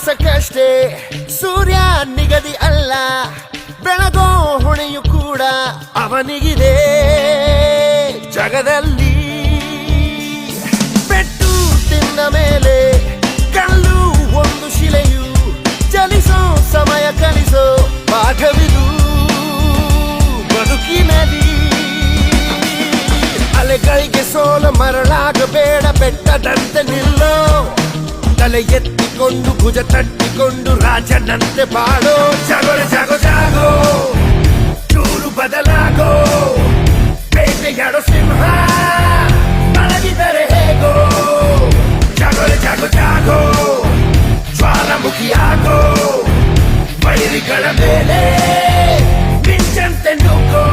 ಕೆಲಸಕ್ಕಷ್ಟೇ ಸೂರ್ಯ ನಿಗದಿ ಅಲ್ಲ, ಬೆಳಗೋ ಹೊಣೆಯು ಕೂಡ ಅವನಿಗಿದೆ. ಜಗದಲ್ಲಿ ಪೆಟ್ಟು ತಿಂದ ಮೇಲೆ ಕಲ್ಲು ಒಂದು ಶಿಲೆಯು ಚಲಿಸೋ ಸಮಯ ಕಲಿಸೋ ಪಾಠವಿದು ಬದುಕಿನಲ್ಲಿ. ಅಲೆಗಳಿಗೆ ಸೋಲ ಮರಳಾಗಬೇಡ, ಬೆಟ್ಟದಂತೆ ನಿಲ್ಲೋ, ತಲೆ ಎತ್ತಿಕೊಂಡು ಭುಜ ತಟ್ಟಿಕೊಂಡು ರಾಜನಂತೆ ಬಾಳೋ. ಜಾಗೋ ಜಾಗೋ ಜಾಗೋ, ಚೂರು ಬದಲಾಗೋ, ಬೇಟೆಯಾಡೋ ಸಿಂಹ ಮಲಗಿದರೆ ಹೇಗೋ. ಜಾಗೋ ಜಾಗೋ ಜಾಗೋ, ಜ್ವಾಲಾಮುಖಿಯಾಗೋ, ವೈರಿಗಳ ಮೇಲೆ ಮಿಂಚಂತೆ ನುಗ್ಗೋ.